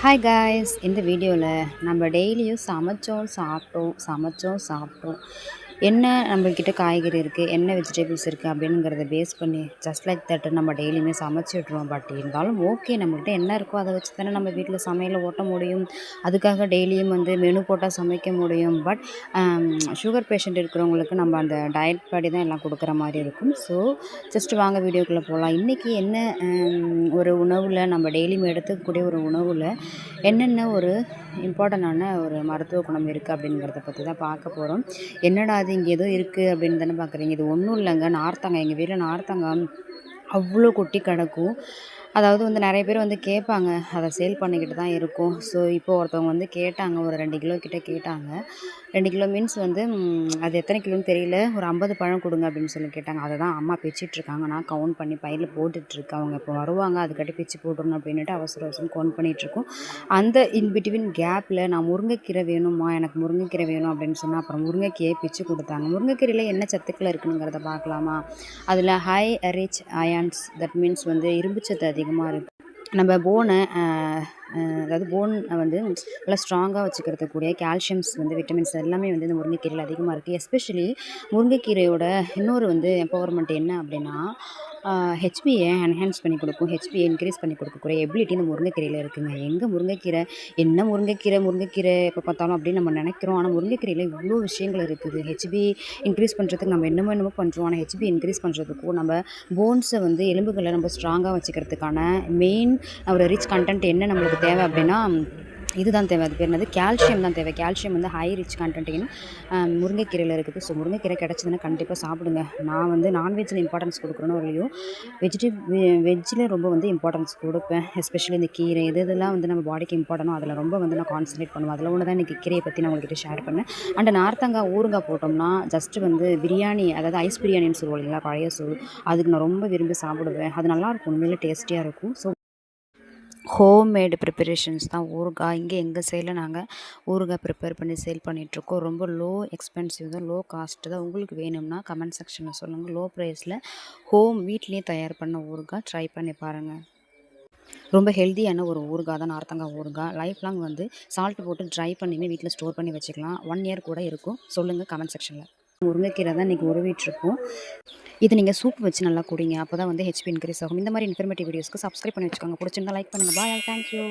Hi guys, இந்த வீடியோவில் நம்ம டெய்லியும் சமைச்சோம் சாப்பிட்டோம். என்ன நம்மக்கிட்ட காய்கறி இருக்குது, என்ன வெஜிடபிள்ஸ் இருக்குது அப்படிங்கிறத பேஸ் பண்ணி ஜஸ்ட் லைக் தட் நம்ம டெய்லியுமே சமைச்சிட்றோம். பட் இருந்தாலும் ஓகே, நம்மக்கிட்ட என்ன இருக்கோ அதை வச்சு தானே நம்ம வீட்டில் சமையலை ஓட்ட முடியும். அதுக்காக டெய்லியும் மெனு போட்டால் சமைக்க முடியும். பட் சுகர் பேஷண்ட் இருக்கிறவங்களுக்கு நம்ம அந்த டயட் படி தான் எல்லாம் கொடுக்குற மாதிரி இருக்கும். ஸோ ஜஸ்ட் வாங்க வீடியோக்குள்ளே போகலாம். இன்றைக்கி என்ன ஒரு உணவில் நம்ம டெய்லியும் எடுத்துக்கக்கூடிய ஒரு உணவில் என்னென்ன ஒரு இம்பார்ட்டண்டான ஒரு மருத்துவ குணம் இருக்குது அப்படிங்கிறத பற்றி தான் பார்க்க போகிறோம். என்னடா அது இங்கே ஏதோ இருக்குது அப்படின்னு தானே பார்க்குறீங்க. இது ஒன்றும் இல்லைங்க, நார்த்தங்காய். எங்கள் வீட்டில் நார்த்தங்காய் அவ்வளோ கொட்டி கிடக்கும். அதாவது நிறைய பேர் கேட்பாங்க, அதை சேல் பண்ணிக்கிட்டு தான் இருக்கோம். ஸோ இப்போ ஒருத்தவங்க கேட்டாங்க, ஒரு 2 கிலோ கிட்ட கேட்டாங்க. 2 கிலோ மீன்ஸ் அது எத்தனை கிலோன்னு தெரியல, ஒரு 50 பழம் கொடுங்க அப்படின்னு சொல்லி கேட்டாங்க. அதை தான் அம்மா பிச்சிட்ருக்காங்க. நான் கவுண்ட் பண்ணி பையில் போட்டுட்ருக்கேன். அவங்க இப்போ வருவாங்க, அதுக்காட்டி பிச்சு போட்டுடணும் அப்படின்ட்டு அவசரம் கவுண்ட் பண்ணிகிட்ருக்கோம். அந்த இன்பிட்வீன் கேப்பில் நான் முருங்கைக்கீரை வேணும்மா, எனக்கு முருங்கைக்கீரை வேணும் அப்படின்னு சொன்னால் அப்புறம் முருங்கைக்கீரையை பிச்சு கொடுத்தாங்க. முருங்கைக்கீரையில் என்ன சத்துக்கள் இருக்குங்கிறத பார்க்கலாமா? அதில் high rich ions, that means இரும்புச்சத்து அதிகமாக இருக்குது. நம்ம போனை அதாவது போன் நல்லா ஸ்ட்ராங்காக வச்சுக்கிறதுக்கூடிய கால்சியம்ஸ் விட்டமின்ஸ் எல்லாமே இந்த முருங்கைக்கீரையில் அதிகமாக இருக்குது. எஸ்பெஷலி முருங்கைக்கீரையோட இன்னொரு எம்பவர்மெண்ட் என்ன அப்படின்னா, ஹெச்பியை என்ஹான்ஸ் பண்ணி கொடுக்கும். ஹெச்பியை இன்க்ரீஸ் பண்ணி கொடுக்கக்கூடிய எபிலிட்டி இந்த முருங்கைக்கீரையில் இருக்குங்க. எங்கே முருங்கைக்கீரை, என்ன முருங்கைக்கீரை எப்போ பார்த்தாலும் அப்படின்னு நம்ம நினைக்கிறோம். ஆனால் முருங்கைக்கீரையில் இவ்வளோ விஷயங்கள் இருக்குது. ஹெச்பி இன்க்ரீஸ் பண்ணுறதுக்கு நம்ம என்னமோ பண்ணுறோம். ஆனால் ஹெச்பி இன்க்ரீஸ் பண்ணுறதுக்கும் நம்ம போன்ஸை எலும்புகளை நம்ம ஸ்ட்ராங்காக வச்சுக்கிறதுக்கான மெயின் ஒரு ரிச் கண்டென்ட் என்ன நம்மளுக்கு தேவை அப்படின்னா இதுதான் தேவை. அது பேர் என்னது, கால்சியம் தான் தேவை. கால்சியம் ஹை ரிச் கண்டென்ட்னு முருங்கைக்கீரையில் இருக்குது. ஸோ முருங்கைக்கீரை கிடச்சதுன்னா கண்டிப்பாக சாப்பிடுங்க. நான் நான்வெஜ்ஜில் இம்பார்ட்டன்ஸ் கொடுக்குறேனோ இல்லையோ, வெஜ்ஜில் ரொம்ப இம்பார்ட்டன்ஸ் கொடுப்பேன். எஸ்பெஷலி இந்த கீரை இதெல்லாம் நம்ம பாடிக்கு இம்பார்ட்டனோ அதில் ரொம்ப நான் கான்சன்ட்ரேட் பண்ணுவேன். அதில் ஒன்று தான் இன்றைக்கி கீரையை பற்றி நான் உங்கள்கிட்ட ஷேர் பண்ணேன். அண்ட் நார்த்தங்காய் ஊறுகாய் போட்டோம்னா ஜஸ்ட்டு பிரியாணி, அதாவது ஐஸ் பிரியாணின்னு சொல்லுவோம் இல்லைங்களா, பழைய சோறு, அதுக்கு நான் ரொம்ப விரும்பி சாப்பிடுவேன். அது நல்லாயிருக்கும், உண்மையிலே டேஸ்டியாக இருக்கும். ஸோ ஹோம்மேடு ப்ரிப்பரேஷன்ஸ் தான் ஊறுகாய். இங்கே எங்கள் சைடில் நாங்கள் ஊறுகாய் ப்ரிப்பேர் பண்ணி சேல் பண்ணிகிட்ருக்கோம். ரொம்ப லோ எக்ஸ்பென்சிவ் தான், லோ காஸ்ட்டு தான். உங்களுக்கு வேணும்னா கமெண்ட் செக்ஷனில் சொல்லுங்கள். லோ ப்ரைஸில் வீட்லேயே தயார் பண்ண ஊறுகாய் ட்ரை பண்ணி பாருங்கள். ரொம்ப ஹெல்த்தியான ஒரு ஊறுகாய் தான் நார்த்தங்காய் ஊறுகாய். லைஃப் லாங் சால்ட் போட்டு ட்ரை பண்ணியுமே வீட்டில் ஸ்டோர் பண்ணி வச்சுக்கலாம். 1 இயர் கூட இருக்கும். சொல்லுங்கள் கமெண்ட் செக்ஷனில். முருங்கைக்கீரை தான் இன்றைக்கி உருவிட்டுருக்கோம். இது நீங்கள் சூப் வச்சு நல்லா குடிங்க. அப்போ தான் ஹெச்பி இன்க்ரீஸ் ஆகும். இந்த மாதிரி இன்ஃபர்மேட்டிவ் வீடியோஸ்க்கு சப்ஸ்கிரைப் பண்ணி வச்சுக்கோங்க. பிடிச்சிருந்தா லைக் பண்ணுங்கள். பாய், தேங்க்யூ.